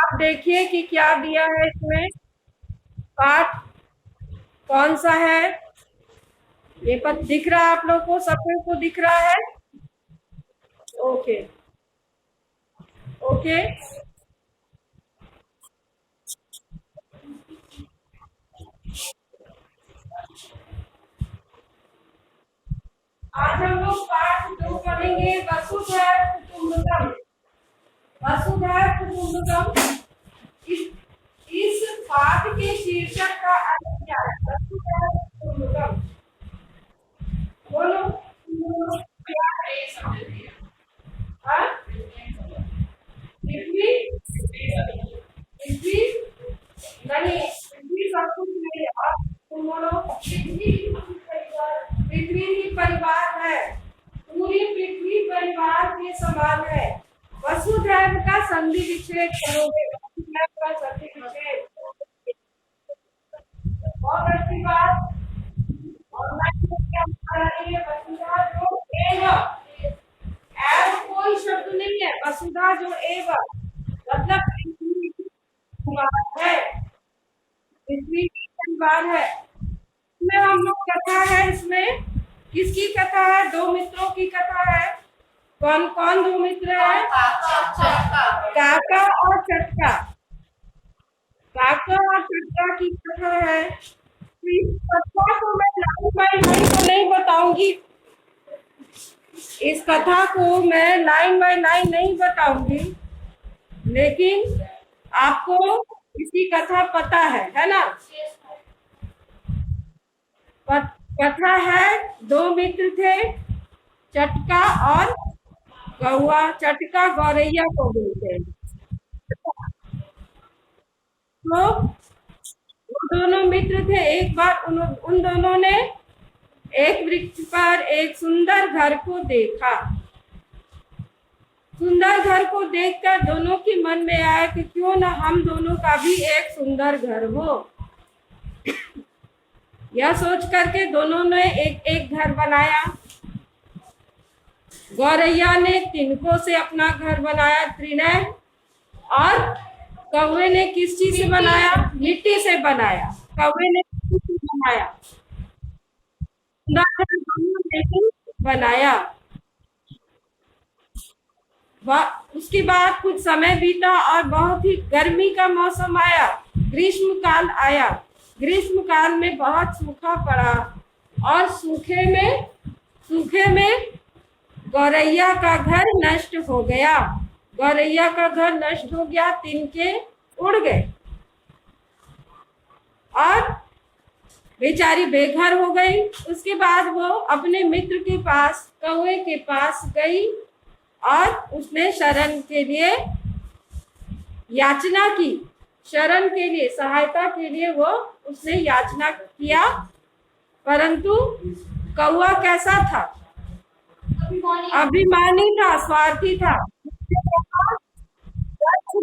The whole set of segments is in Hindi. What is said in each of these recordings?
आप देखिए कि क्या दिया है इसमें। पाठ कौन सा है? ये पद दिख रहा है आप लोग को? सबको को दिख रहा है? Okay okay. आज हम लोग पाठ 2 पढ़ेंगे, वसुधैव कुटुंबकम। वसुधैव कुटुंबकम। इस इस पाठ के शीर्षक का अर्थ क्या है? वसुधैव कुटुंबकम। बोलो क्या है ये शब्द दिया? हाँ? पृथ्वी पृथ्वी नहीं, पृथ्वी सब कुछ नहीं है। और तुम बोलो पृथ्वी ही परिवार है। पूरी पृथ्वी परिवार के समान है। वसुधैव का संधि विच्छेद करोगे। वसुधैव का संधि विच्छेद। और अच्छी बात। और मैं क्या बता रही है? वसुधा जो एव। एव कोई शब्द नहीं है। वसुधा जो एव मतलब पृथ्वी परिवार है। पृथ्वी परिवार है। इसमें हम लोग कथा है। इसमें किसकी कथा है? 2 मित्रों की कथा है। कौन कौन 2 मित्र है? काका और चटका। काका और चटका की कथा है। इस कथा को मैं लाइन बाय लाइन तो नहीं बताऊंगी। इस कथा को मैं लाइन बाय लाइन नहीं बताऊंगी, लेकिन आपको इसकी कथा पता है ना? कथा है, 2 मित्र थे, चटका और कौआ। चटका गौरैया को बोलते हैं। तो वो दोनों मित्र थे। एक बार उन दोनों ने एक वृक्ष पर एक सुंदर घर को देखा। सुंदर घर को देखकर दोनों के मन में आया कि क्यों ना हम दोनों का भी एक सुंदर घर हो। यह सोच करके दोनों ने एक एक घर बनाया। गौरैया ने तिनकों से अपना घर बनाया, त्रिनय। और कौवे ने किस चीज से बनाया? मिट्टी से बनाया। कौवे ने मिट्टी से बनाया, लेकिन बनाया। उसके बाद कुछ समय बीता और बहुत ही गर्मी का मौसम आया। ग्रीष्म काल आया। ग्रीष्म काल में बहुत सूखा पड़ा और सूखे में गौरैया का घर नष्ट हो गया। गौरैया का घर नष्ट हो गया। तिनके उड़ गए और बेचारी बेघर हो गई। उसके बाद वो अपने मित्र के पास, कौवे के पास गई और उसने शरण के लिए याचना की। शरण के लिए, सहायता के लिए वो उसने याचना किया। परंतु कौवा कैसा था? अभिमानी था, स्वार्थी था।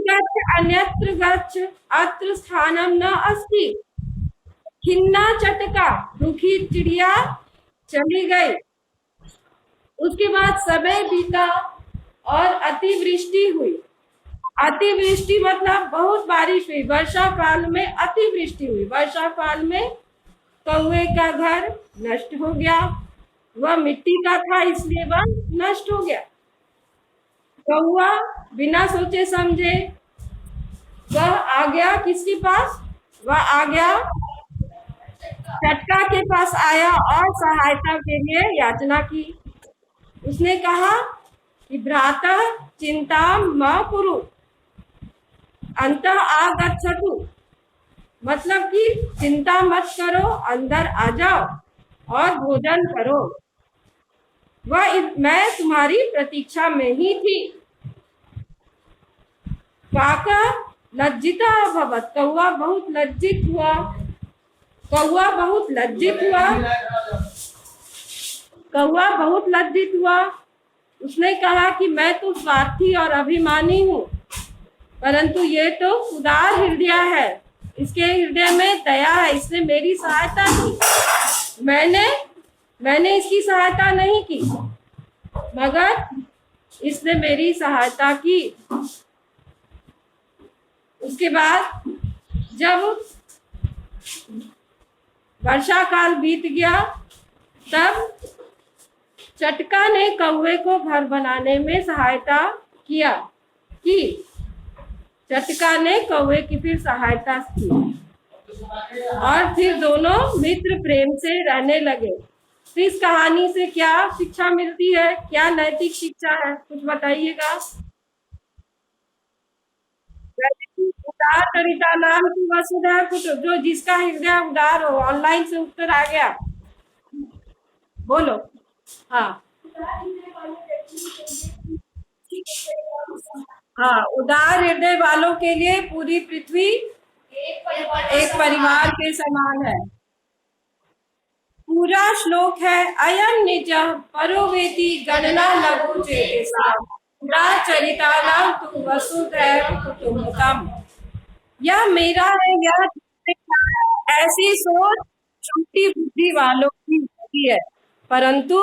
गच्छ अन्यत्र गच्छ अत्र स्थानम न अस्ति। खिन्ना चटका, दुखी चिड़िया चली गई। उसके बाद समय बीता और अतिवृष्टि हुई। अतिवृष्टि मतलब बहुत बारिश हुई। वर्षा काल में अतिवृष्टि हुई। वर्षा काल में कौवे का घर नष्ट हो गया। वह मिट्टी का था, इसलिए वह नष्ट हो गया। कौवा बिना सोचे समझे वह आ गया किसके पास? वह आ गया चटका के पास आया और सहायता के लिए याचना की। उसने कहा कि भ्राता चिंता म कुरु अंतः आगच्छतु। मतलब कि चिंता मत करो, अंदर आ जाओ और भोजन करो। मैं तुम्हारी प्रतीक्षा में ही थी। काका लज्जिता अभवत्। कौवा बहुत लज्जित हुआ। कौवा बहुत लज्जित हुआ। कौवा बहुत लज्जित हुआ। उसने कहा कि मैं तो स्वार्थी और अभिमानी हूँ, परंतु ये तो उदार हृदय है। इसके हृदय में दया है। इसने मेरी सहायता की। मैंने इसकी सहायता नहीं की, मगर इसने मेरी सहायता की। उसके बाद जब वर्षा काल बीत गया तब चटका ने कौवे को घर बनाने में सहायता की। चटका ने कौवे की फिर सहायता की और फिर दोनों मित्र प्रेम से रहने लगे। तो इस कहानी से क्या शिक्षा मिलती है, क्या नैतिक शिक्षा है, कुछ बताइएगा। उदार चरिता नाम की वसुधा कुछ, जो जिसका हृदय उदार हो। ऑनलाइन से उत्तर आ गया, बोलो। हाँ हाँ, उदार हृदय वालों के लिए पूरी पृथ्वी एक परिवार के समान है। पूरा श्लोक है, अयम निज परोवेति गणना लघु चेतसा उदार चरितानां तु वसुधैव कुटुम्बकम्। यह मेरा है, यह ऐसी सोच छोटी बुद्धि वालों की होती है, परंतु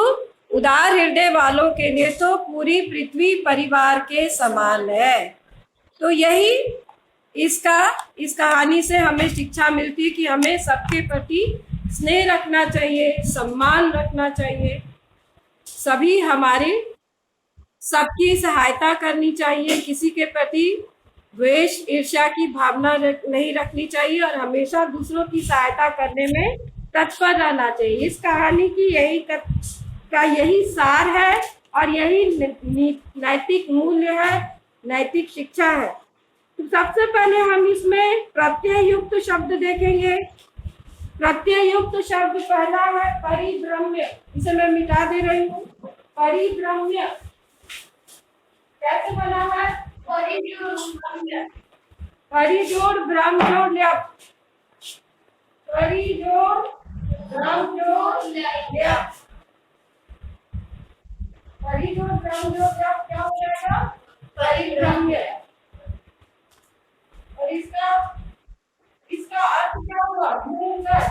उदार हृदय वालों के लिए तो पूरी पृथ्वी परिवार के समान है। तो यही इस कहानी से हमें शिक्षा मिलती है कि हमें सबके प्रति स्नेह रखना चाहिए, सम्मान रखना चाहिए, सबकी सहायता करनी चाहिए, किसी के प्रति द्वेष ईर्ष्या की भावना नहीं रखनी चाहिए और हमेशा दूसरों की सहायता करने में तत्पर रहना चाहिए। इस कहानी की यही सार है और यही नैतिक मूल्य है, नैतिक शिक्षा है। तो सबसे पहले हम इसमें प्रत्यय युक्त शब्द देखेंगे। प्रत्यय युक्त शब्द पहला है परिभ्रम्य, इसे मैं मिटा दे रही हूँ। परिभ्रम्य कैसे बना है? परिजोड़ भ्रम जोड़ ल्यप, परिजोड़ भ्रम जोड़ ल्यप, परिजोड़ भ्रम जोड़ ल्यप क्या हो जाएगा? परिभ्रम्य। और इसका अर्थ क्या हुआ? भूमिगत।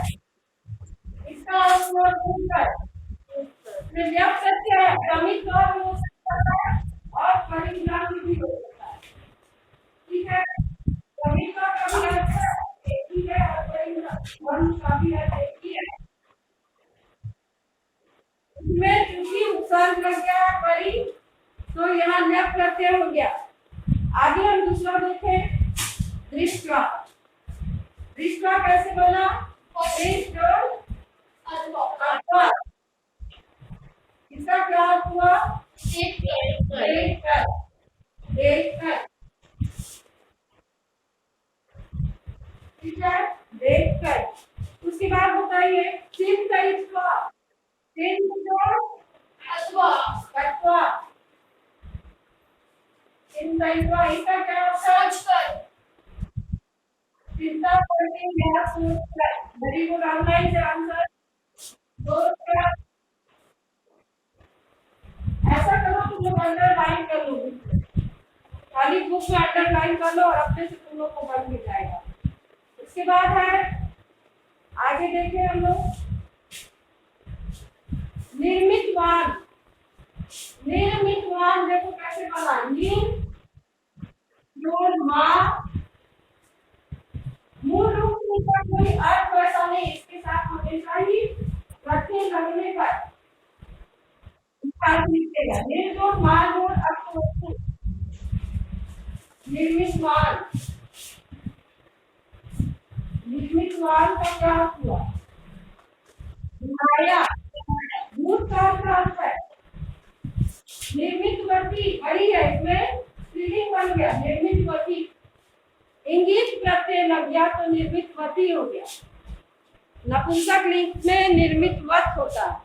इसका अर्थ हुआ भूमिगत। ल्यप सत्य है, भ्रमित और हो सकता है और परिभ्रांति भी हो सकता है। ठीक है, भ्रमित का भी अर्थ है एक ही है और परिभ्रांति का भी अर्थ एक ही है। इसमें चूंकि उपसर्ग लग गया है परि, तो यहाँ ल्यप प्रत्यय हो गया। आगे हम दूसरा देखें, दृष्ट्वा। दृष्ट्वा कैसे बना? इसका क्या अर्थ हुआ? देखकर। ठीक है, देखकर। उसके बाद बताइए चिंतयित्वा। चिंतयित्वा इसका क्या अर्थ है? चिंता करके मेरा सोचकर। वेरी गुड, ऑनलाइन से आंसर। ऐसा करो तुम लोग अंडरलाइन कर लो, खाली बुक में अंडरलाइन कर लो और अपने से तुम लोग को बन भी जाएगा। उसके बाद है आगे देखें हम लोग निर्मितवान। निर्मितवान देखो कैसे बना, मूल रूप से इसका कोई अर्थ वैसा नहीं, इसके साथ हमेशा ही प्रत्यय लगने पर लिखेगा। निर्मितवान और अर्थवस्तु। निर्मितवान, निर्मितवान का क्या हुआ? माया, भूतकाल का अर्थ है। निर्मितवती वही है, इसमें स्त्रीलिंग बन गया निर्मितवती। इंगित प्रत्यय लग गया तो निर्मितवती हो गया। नपुंसक लिंग में निर्मितवत होता है,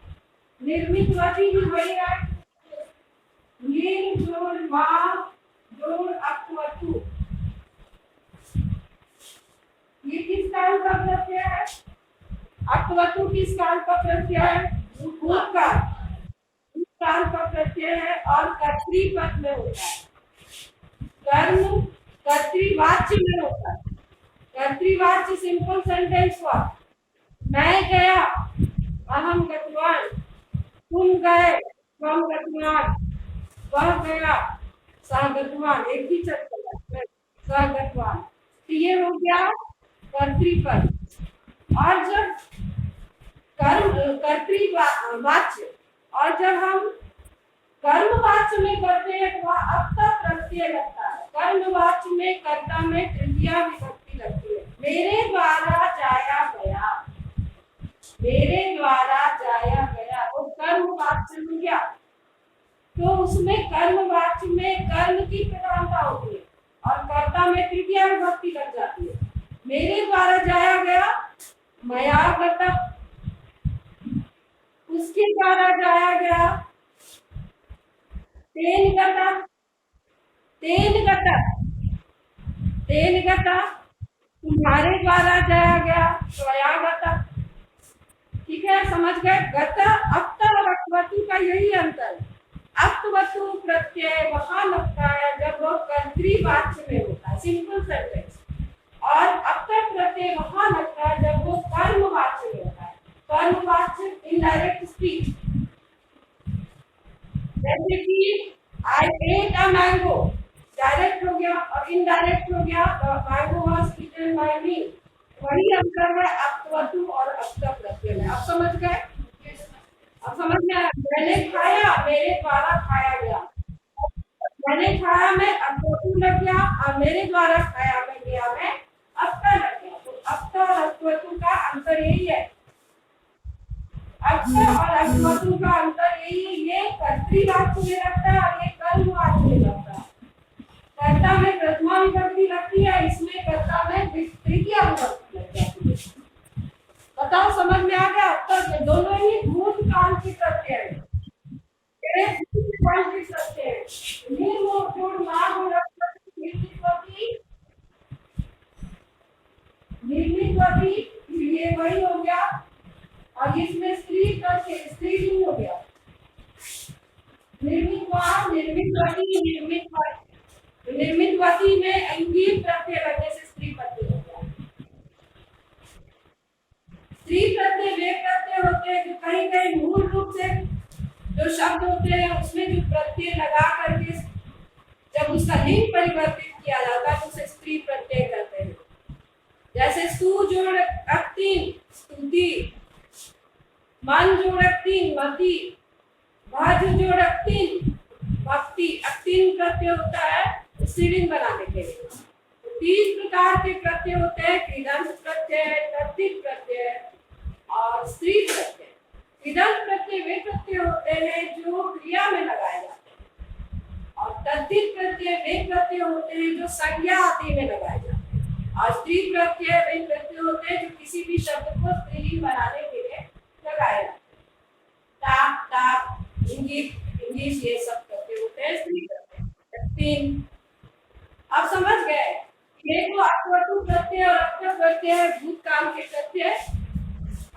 निर्मितवती ही वही है। लिंग जोड़ मां जोड़ अक्वतु, ये किस काल का प्रत्यय है? अक्वतु किस काल का प्रत्यय है? भूतकाल। भूतकाल का प्रत्यय है और कर्तृपद में होता है। कर्म कर्तृवाच्य में होता है। कर्तृवाच्य सिंपल सेंटेंस हुआ, मैं गया, अहम गतवान, तुम गए, त्वम गतवान, वह गया, सह गतवान, एक ही चक्कर, सह गतवान। तो ये हो गया कर्तृपद। और जब कर्तृवाच्य, और जब हम कर्मवाच्य में करते हैं तो वह अपता प्रत्यय लगता है। कर्मवाच्य में कर्ता में तृतीया विभक्ति लगती है। मेरे द्वारा जाया गया, मेरे द्वारा जाया गया वो कर्मवाच्य हो गया। तो उसमें कर्मवाच्य में कर्म की प्रधानता होती है और कर्ता में तृतीया विभक्ति लग जाती है। मेरे द्वारा जाया गया मया कर्ता, उसके द्वारा जाया गया तेन कर्ता, तेन कर्ता, तेन कर्ता, तुम्हारे द्वारा जाया गया त्वया कर्ता। ठीक है, समझ गए। गता अपता और अक्वतु का यही अंतर है। अक्वतु प्रत्यय वहां लगता है जब वो कर्तृवाच्य में होता है, सिंपल सेंटेंस, और अपता प्रत्यय वहां लगता है जब वो कर्मवाच्य में होता है। कर्मवाच्य इनडायरेक्ट स्पीच, जैसे कि आई एट अ मैंगो, डायरेक्ट हो गया और इनडायरेक्ट हो गया मैंगो वाज ईटन बाय मी। वही अंतर है अक्वतु और अपता प्रत्यय में। अब समझ गए? अब समझ में आया? मैंने खाया, मेरे द्वारा खाया गया, मैंने खाया में अक्वतु लग गया और मेरे द्वारा खाया में गया में अपता लग गया। तो अपता और अक्वतु का अंतर यही है। अपता और अक्वतु का अंतर यही है, ये कर्तृवाच्य में लगता है और ये कर्मवाच्य में लगता है। कर्ता में प्रथमा विभक्ति लगती है, इसमें कर्ता में तृतीया विभक्ति लग जाती है। बताओ, समझ में आ गया? अब दोनों ही भूतकाल की प्रत्यय है, भूतकाल की प्रत्यय है। निर्मोड़ निर्मितवती, ये वही हो गया, और इसमें स्त्री प्रत्यय स्त्रीलिंग हो गया। निर्मितवा, निर्मितवती, निर्मितवती, निर्मितवती में अंगी प्रत्यय लगने से स्त्री प्रत्यय हो गया। स्त्री प्रत्यय वे प्रत्यय होते हैं जो कहीं कहीं मूल रूप से जो शब्द होते हैं उसमें जो प्रत्यय लगा करके जब उसका लिंग परिवर्तित किया जाता है तो उसे स्त्री प्रत्यय कहते हैं। जैसे सु जोड़ अक्तिन स्तुति, मन जोड़ अक्तिन मति, भज जोड़ अक्तिन भक्ति। अक्तिन प्रत्यय होता है स्त्रीलिंग बनाने के लिए। तीन प्रकार के प्रत्यय होते हैं, कृदंत प्रत्यय, तद्धित प्रत्यय और स्त्री प्रत्यय। कृदंत प्रत्यय वे प्रत्यय होते हैं जो क्रिया में लगाए जाते हैं, और तद्धित प्रत्यय वे प्रत्यय होते हैं जो संज्ञा आदि में लगाए जाते हैं, और स्त्री प्रत्यय वे प्रत्यय होते हैं जो किसी भी शब्द को स्त्रीलिंग बनाने के लिए लगाए जाते हैं। ताप, ताप, इंगित, इंगित, ये सब प्रत्यय होते हैं स्त्री प्रत्यय। तीन, अब समझ गए? ये तो अक्वतु प्रत्यय और अपता प्रत्यय भूतकाल के प्रत्यय।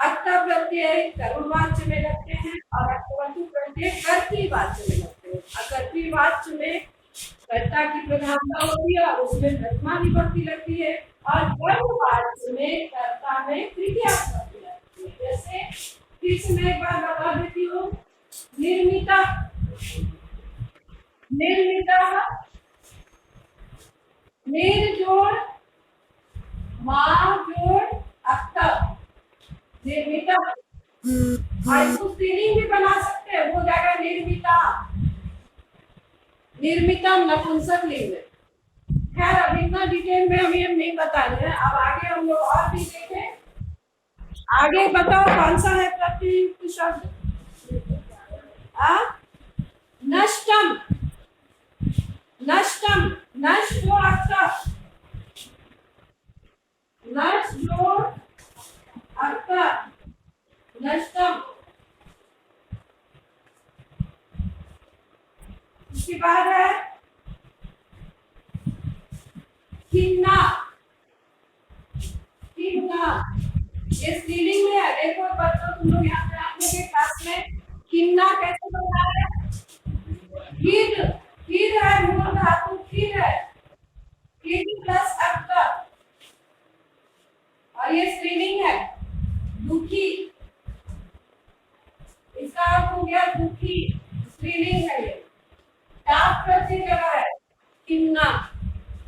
अपता प्रत्यय कर्मवाच्य में लगते हैं और अक्वतु प्रत्यय कर्तृवाच्य में लगते हैं। कर्तृवाच्य में कर्ता की प्रधानता होती है और उसमें प्रथमा विभक्ति लगती है, और कर्मवाच्य में कर्ता में तृतीया विभक्ति लगती है। जैसे फिर से मैं एक बार बता देती हूँ, निर्मिता, निर्मिता, निर जोड़ मां जोड़ अपता, निर्मिता। और इसको स्त्रीलिंग भी बना सकते हैं, हो जाएगा निर्मिता, निर्मितम नपुंसक लिंग। खैर अब इतना डिटेल में हम ये नहीं बता रहे हैं, अब आगे हम लोग और भी देखें। आगे बताओ कौन सा है प्रत्युक्त शब्द? नष्टम, नष्टम, नष्ट जोड़ अपता, नष्ट जोड़ अपता, नष्टम। उसके बाद है खिन्ना, खिन्ना, ये स्त्रीलिंग में है। देखो बच्चों, तुम लोग यहाँ पे आप लोग के क्लास में खिन्ना कैसे बनता है? खीर, खीर है, मूल धातु खीर है, खीर प्लस अपता, और ये स्त्रीलिंग है दुखी, इसका अर्थ हो गया दुखी, स्त्रीलिंग है। ये ताप प्रत्यय जगह है खिन्ना,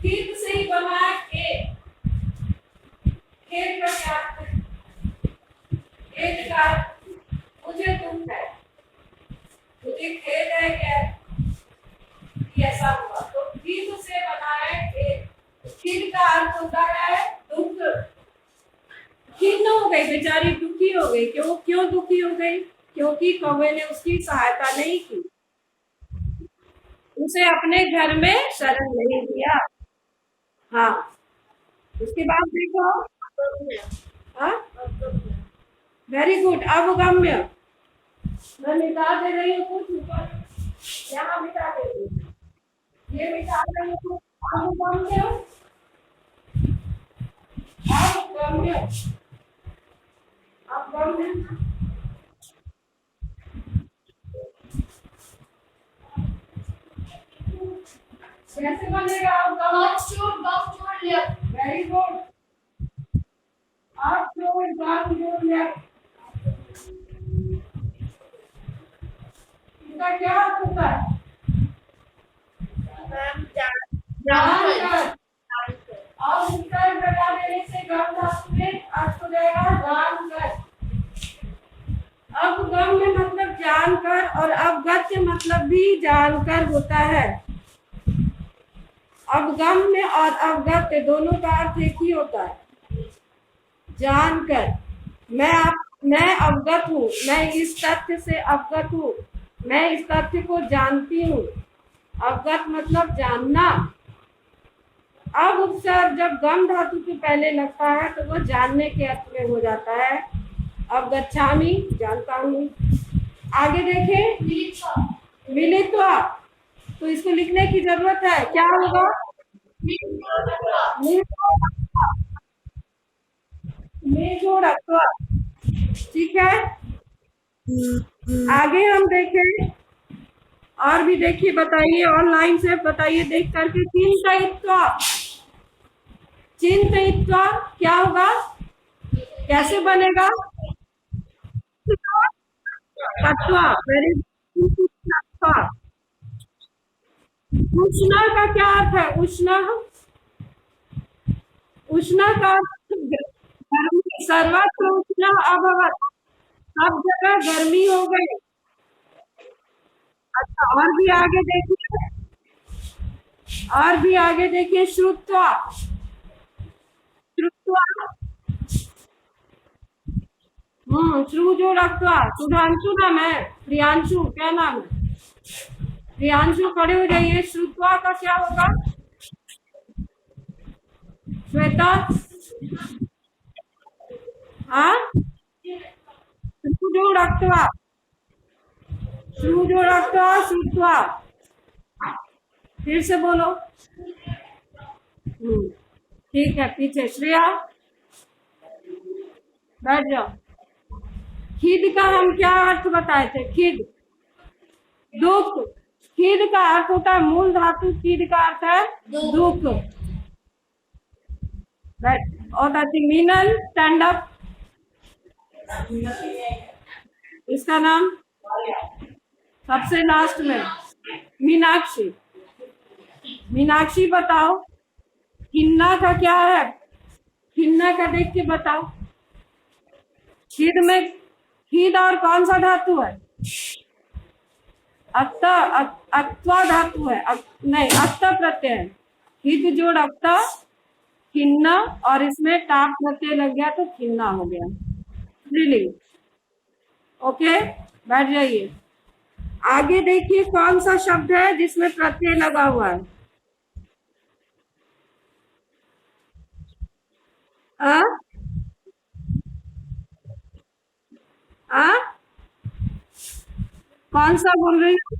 खीर से ही बना है के, ये खेद है क्या? ये ऐसा हुआ तो खिद से बना है खेद। खिद का अर्थ होता है दुख। खिन्न हो गई, बेचारी दुखी हो गई। क्यों दुखी हो गई? क्योंकि कौवे ने उसकी सहायता नहीं की, उसे अपने घर में शरण नहीं दिया। हाँ, उसके बाद देखो। हाँ, वेरी गुड। अवगम्य, मैं मिटा दे रही हूँ कुछ ऊपर, यहाँ मिटा दे रही हूँ, ये मिटा रही हूँ। अवगम्य, अवगम्य, अवगम्य कैसे बनेगा? अवगम्य, वेरी गुड। आप जोड़ लिया, इसका क्या अर्थ होता है? जानकर। अब उत्तर बता देने से गम धातु में अर्थ हो जाएगा जानकर। अब गम में मतलब जानकर और अवगत मतलब भी जानकर होता है। अवगम में और अवगत दोनों का अर्थ एक ही होता है, जानकर। मैं अवगत हूँ, मैं इस तथ्य से अवगत हूँ, मैं इस तथ्य को जानती हूँ। अवगत मतलब जानना। अब उपसर्ग जब गम धातु के पहले लगता है तो वो जानने के अर्थ में हो जाता है। अवगच्छामि, जानता हूँ। आगे देखें, मिलित्वा, तो इसको लिखने की जरूरत है। क्या होगा? मिलित्वा, ठीक है। आगे हम देखें, और भी देखिए, बताइए ऑनलाइन से, बताइए देख करके। चिंतयित्वा, चिंतयित्वा क्या होगा? कैसे बनेगा? तत्वा, वेरी गुड। उष्ण का क्या अर्थ है? उष्ण, उष्ण का गर्मी। सर्वत्र उष्ण अभवत, सब जगह गर्मी हो गई। अच्छा, और भी आगे देखिए, और भी आगे देखिए। श्रुत्वा, श्रुत्वा, श्रु जो रखवा। सुधांशु नाम है, प्रियांशु क्या नाम है? प्रियांशु, खड़े हो जाइए। श्रुत्वा का क्या होगा? श्वेता, हाँ, श्रुजो रखवा, श्रुजो रखवा, श्रुत्वा। फिर से बोलो। ठीक है, पीछे श्रेया, बैठ जाओ। खिद का हम क्या अर्थ बताए थे? खिद, दुख। खिद का अर्थ होता है, मूल धातु खिद का अर्थ है दुख। और मीनल, स्टैंड अप। इसका नाम सबसे लास्ट में मीनाक्षी। मीनाक्षी बताओ, खिन्ना का क्या है? खिन्ना का देख के बताओ। खिद में, खिद और कौन सा धातु है? अक्ता धातु है। नहीं, अक्ता प्रत्यय है। खिद जोड़ अक्ता, खिन्ना, और इसमें टाप प्रत्यय लग गया तो खिन्ना हो गया। स्त्रीलिंग। ओके, बैठ जाइए। आगे देखिए, कौन सा शब्द है जिसमें प्रत्यय लगा हुआ है? कौन सा बोल रही हूँ?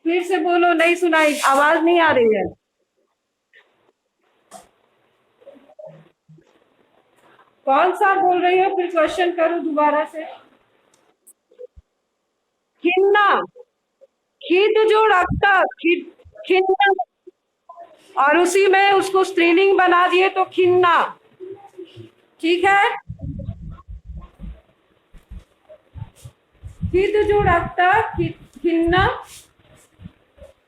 फिर से बोलो, नहीं सुनाई, आवाज नहीं आ रही है। कौन सा बोल रही हो? फिर क्वेश्चन करो दोबारा से। खिन्ना, खिद जो रखता, खिन्ना, और उसी में उसको स्त्रीलिंग बना दिए तो खिन्ना। ठीक है, खिद जो रखता, खिन्ना,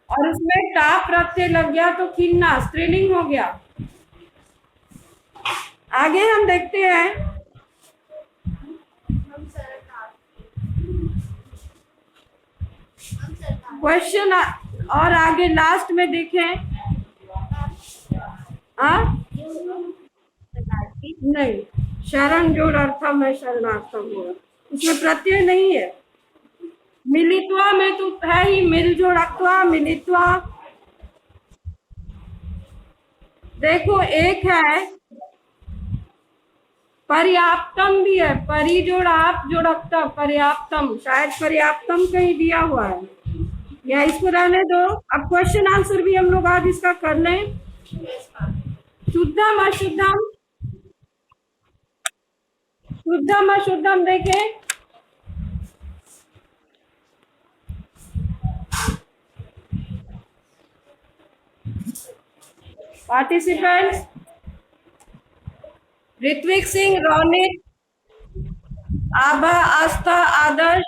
और उसमें टा प्रत्यय लग गया तो खिन्ना, स्त्रीलिंग हो गया। आगे हम देखते हैं, क्वेश्चन और आगे लास्ट में देखें। नहीं, शरण जोड़ अर्थम है, शरणार्थम होगा, उसमें प्रत्यय नहीं है। मिलित्वा में तो है ही, मिलजोड़ अक्वा मिलित्वा। देखो एक है पर्याप्तम भी है, परि जोड़ आप जोड़कता पर्याप्तम, शायद पर्याप्तम कहीं दिया हुआ है, या इसको रहने दो। अब क्वेश्चन आंसर भी हम लोग आज इसका कर लें। शुद्धम अशुद्धम, शुद्धम अशुद्धम देखें। पार्टिसिपेंट्स ऋत्विक सिंह, रोनित, आभा, आस्था, आदर्श,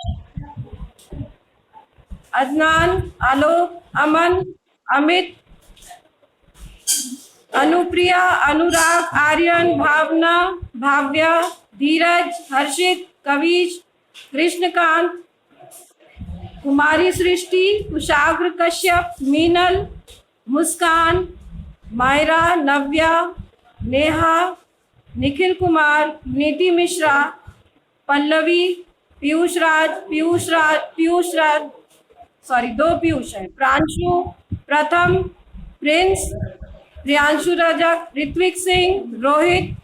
अदनान, आलोक, अमन, अमित, अनुप्रिया, अनुराग, आर्यन, भावना, भाव्या, धीरज, हर्षित, कविश, कृष्णकांत, कुमारी सृष्टि, कुशाग्र कश्यप, मीनल, मुस्कान, मायरा, नव्या, नेहा, निखिल कुमार, नीति मिश्रा, पल्लवी, पीयूष राज, सॉरी 2 पीयूष है, प्रांशु, प्रथम, प्रिंस, प्रियांशु रजक, ऋत्विक सिंह, रोहित,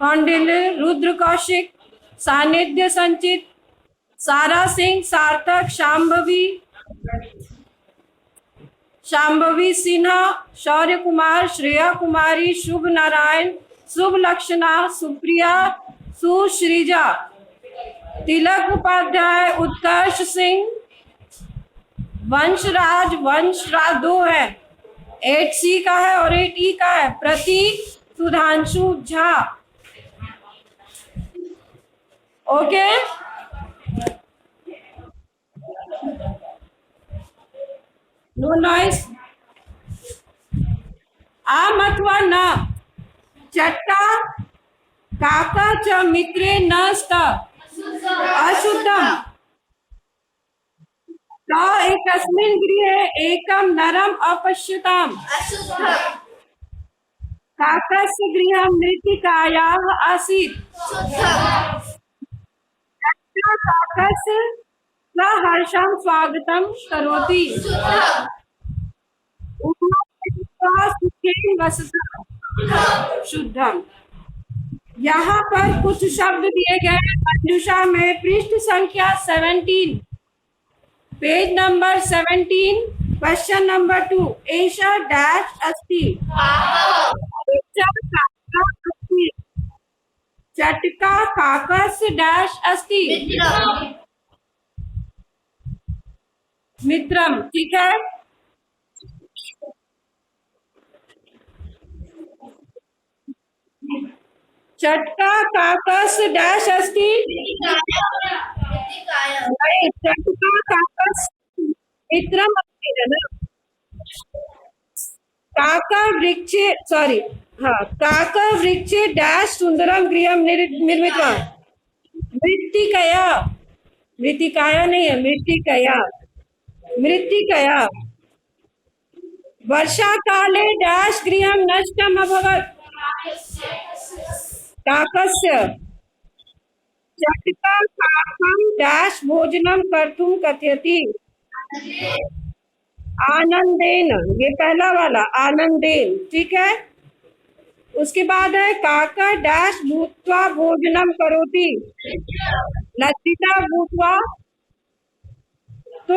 कौंडिल्य, रुद्र कौशिक, सानिध्य संचित, सारा सिंह, सार्थक, शांभवी सिन्हा, शौर्य कुमार, श्रेया कुमारी, शुभ नारायण, शुभ लक्षणा, सुप्रिया, सुश्रीजा, तिलक उपाध्याय, उत्कर्ष सिंह, वंशराज 2 है, 8C का है और 8E का है, Prateek, Sudhanshu Jha. Okay, no noise. आम अथवा न, चट्टा, काका च मित्रे न स्त, अशुद्धम, त एकस्मिन् गृहे एकम नरम अपश्यताम, काकस्य गृहं मृत्तिकायाः आसीत्, काकस्य सहर्षं स्वागतं करोति, सुखेन वसता, शुद्धम। यहाँ पर कुछ शब्द दिए गए हैं मंजूषा में, पृष्ठ संख्या 17, पेज नंबर 17, क्वेश्चन नंबर 2। एषा डैश अस्ति, चटका काकस्य डैश अस्ति, मित्रम। ठीक है, चटका काकस्य डैश अस्ति, चटका काकस्य मित्रम अस्ति है ना। काका वृक्षे, सॉरी, हाँ, काका वृक्षे डैश सुंदरम गृहम निर्मित्वा, मृत्तिकया, मृत्तिकाया नहीं है, मृत्तिकया, वर्षा काले डैश गृहम नष्टम अभवत्, काकस्य, चटका काकं डैश भोजनम कर्तुम कथयति, आनंदेन, ये पहला वाला आनंदेन। ठीक है, उसके बाद है काका डैश भूत्वा भोजनम करोति, लज्जिता भूत्वा, तो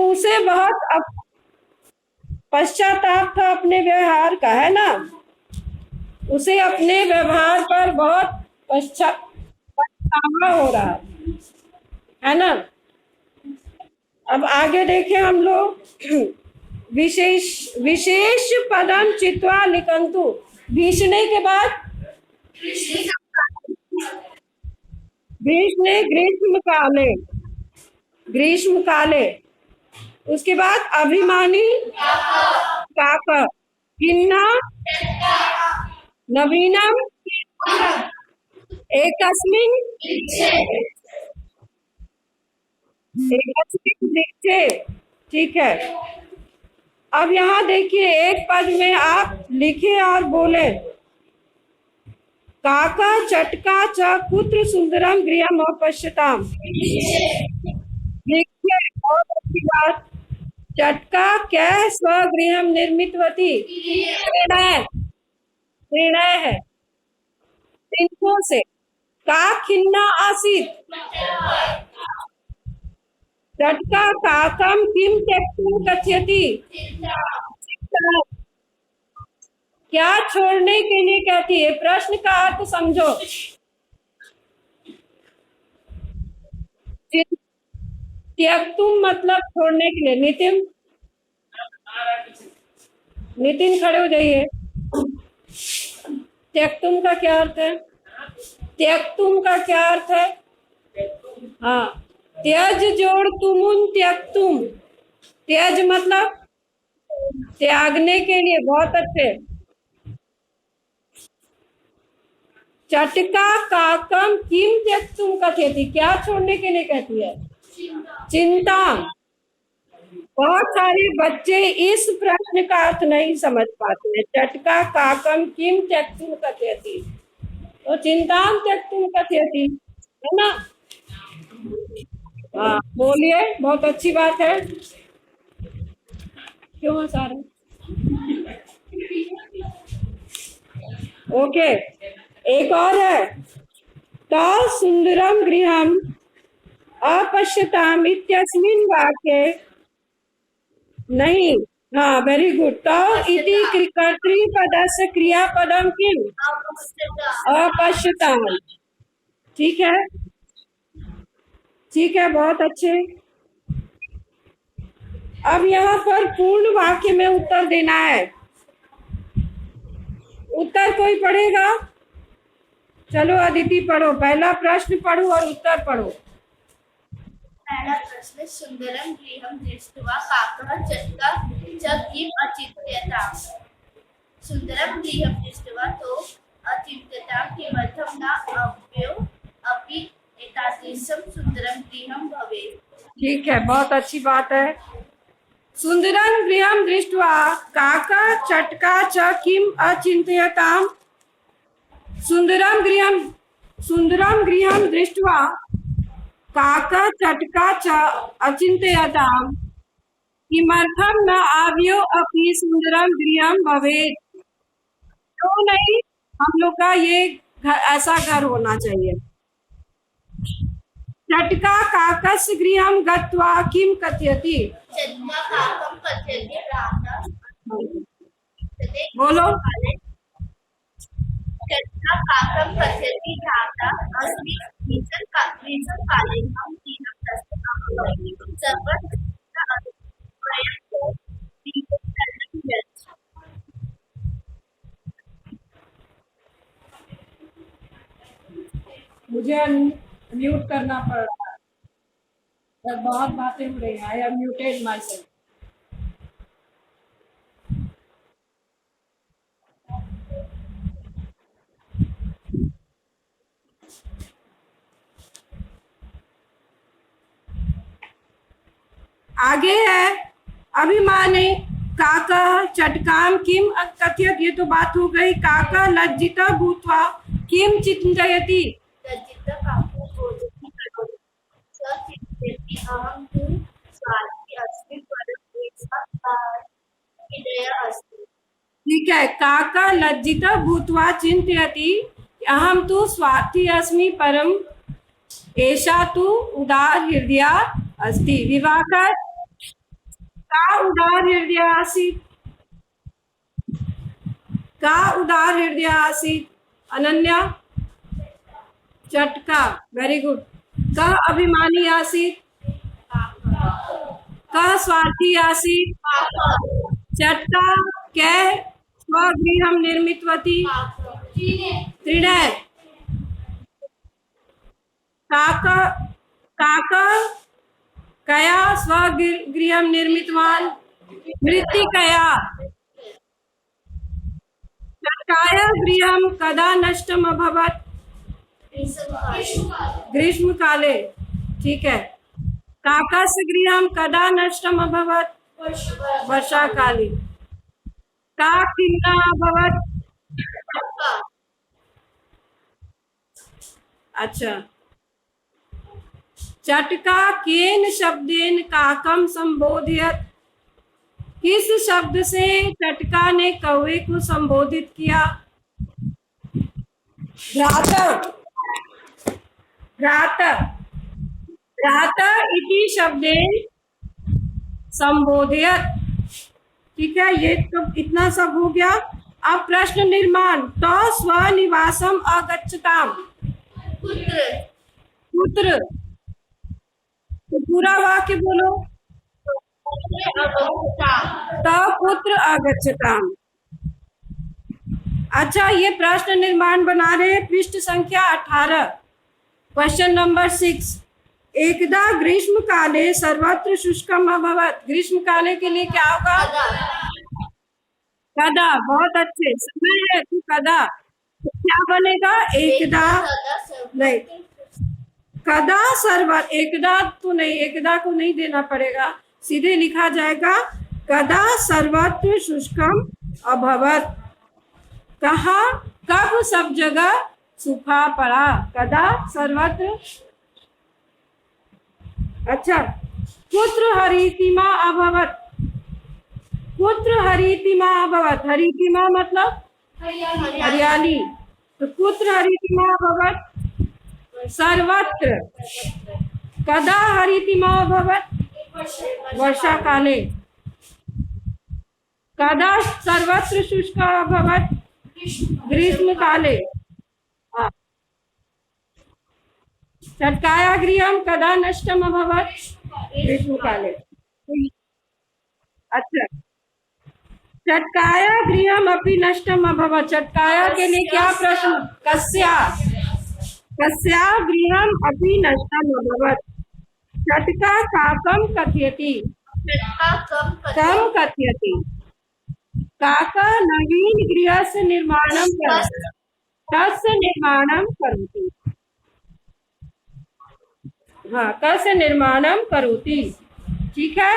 उसे बहुत पश्चाताप था अपने व्यवहार का, है ना, उसे अपने व्यवहार पर बहुत पछतावा हो रहा है ना। अब आगे देखें हम लोग, विशेष पदम चित्वा लिखंतु, भीषणे के बाद भीषणे ग्रीष्म काले, उसके बाद अभिमानी काका, किन्ना, नवीनम, एकस्मिन्, एकस्मिन् वृक्षे। ठीक है, अब यहाँ देखिए एक पद में आप लिखे और बोले, काका चटका च कुत्र सुंदरम गृहम अपश्यताम। देखिए बहुत अच्छी बात, चटका क्या स्वगृहम निर्मितवती, निर्णय, निर्णय है तिनको से। का खिन्ना आसीत, चटका काकम किम त्यक्तुम कथयति, क्या छोड़ने के लिए कहती है। प्रश्न का अर्थ समझो, त्यक्तुम मतलब छोड़ने के लिए। नितिन, नितिन खड़े हो जाइए। त्यक्तुम का क्या अर्थ है? त्यक्तुम का क्या अर्थ है? हाँ, त्यज जोड़ तुमुन त्यक्तुम, त्यज मतलब त्यागने के लिए। बहुत अच्छे। चटका काकम किम त्यक्तुम कथयति, क्या छोड़ने के लिए कहती है? चिंता। बहुत सारे बच्चे इस प्रश्न का अर्थ नहीं समझ पाते हैं। चटका काकम किम त्यक्तुम कथयति, तो चिंताम त्यक्तुम कथयति, है ना? हाँ बोलिए, बहुत अच्छी बात है। क्यों हंसा रहे? ओके, एक और है, ता सुंदरम गृहम अपश्यताम इत्यस्मिन् वाक्ये। नहीं, हाँ वेरी गुड। तो इति कर्तृपदस्य क्रियापदम किम? अपश्यताम। ठीक है, ठीक है, बहुत अच्छे। अब यहाँ पर पूर्ण वाक्य में उत्तर देना है। उत्तर कोई पढ़ेगा? चलो अदिति पढ़ो, पहला प्रश्न पढ़ो और उत्तर पढ़ो। पहला प्रश्न, सुंदरम गृहं दृष्ट्वा काकः चटका च किम अचिन्त्यताम्। सुंदरम गृहं दृष्ट्वा तो अचिन्त्यताम्, किमर्थं न अव्ययो अपि एतादृशं सुंदरम गृहं भवेत्। ठीक है, बहुत अच्छी बात है। सुंदरम गृहं दृष्ट्वा काका चटका च किम अचिन्त्यताम्। सुंदरम गृहं दृष्ट्वा काका चटका च अचिन्त्यताम्, किमर्थं न आव्यो अपि सुंदरम गृहं भवेत्। क्यों नहीं, हम लोग का ये ऐसा घर होना चाहिए। चटका काकस्य गृहं गत्वा किम कथयति। चटका काकं कथयति प्रातः। बोलो। चटका काकं कथयति प्रातः अस्मि काले हम तीनम दस्तकाम सर्वत्र प्रयतो दीपकर्णं। मुझे म्यूट करना पड़ रहा है, बहुत बातें हो रही हैं। I have muted my self. आगे है, अभिमानी काका चटकाम किम कथयत, ये तो बात हो गई। काका लज्जिता भूत्वा किम चिंतयति। लज्जिता काको बोधति स चिन्तयति अहं तु स्वार्थी अस्मि परं एषा हृदय अस्ति। ठीक है, काका लज्जिता भूत्वा चिंतयति अहम तु स्वार्थी अस्मि परम एषा तु उदार हृदया अस्ति। विवाकर, का उदार हृदय आसीत्, का उदार हृदय आसीत्। अनन्या, चटका, वेरी गुड। का अभिमानी आसीत्, का स्वार्थी आसीत्। चटका कै स्वगृहं निर्मितवती, त्रिणय। काका कया स्वगृहं निर्मितवान्, मृत्तिकया। चटकाया गृहं कदा नष्टम् अभवत्, ग्रीष्म काले। ठीक है, काकस्य गृहं कदा नष्टम् अभवत्? वर्षाकाले। का खिन्ना अभवत्? अच्छा। चटका केन शब्देन काकम संबोधयत? किस शब्द से चटका ने कौवे को संबोधित किया? भ्रातः। भ्रातः। भ्रातः इति शब्देन संबोधयत। ठीक है, ये तो इतना सब हो गया। अब प्रश्न निर्माण। तो स्वनिवासम अगच्छताम। पुत्र पुत्र। तो पूरा वाक्य बोलो। तो पुत्र आगच्छताम। अच्छा, ये प्रश्न निर्माण बना रहे हैं। पृष्ठ संख्या 18, क्वेश्चन नंबर 6। एकदा ग्रीष्म काले सर्वत्र शुष्कम अभवत्। ग्रीष्म काले के लिए क्या होगा? कदा। बहुत अच्छे, समय है तू कदा। तो क्या बनेगा? एकदा नहीं, कदा सर्वत्र। एकदा तो नहीं, एकदा को नहीं देना पड़ेगा, सीधे लिखा जाएगा कदा सर्वत्र शुष्कम अभवत्। कहा? कब सब जगह सूखा पड़ा? कदा सर्वत्र। अच्छा, पुत्र हरितिमा अभवत्। पुत्र हरितिमा अभवत्। हरितिमा मतलब हरियाली। तो पुत्र हरितिमा अभवत् सर्वत्र। कदा हरितिमा अभवत्? वर्षा काले। कदा सर्वत्र शुष्क अभवत्? ग्रीष्म काले। चटकाया गृहं कदा नष्टम अभवत्? ग्रीष्म काले। अच्छा, चटकाया गृहम अपि नष्टम अभवत्। चटकाया के लिए क्या प्रश्न? कस्या। कस्या गृहम अपि नष्टम अभवत्। चटका काकम कथयति। कम कथयति। काका नवीन गृहस्य निर्माणं करोति। कस्य निर्माणं करोति? हाँ, कस्य निर्माणं करोति। ठीक है।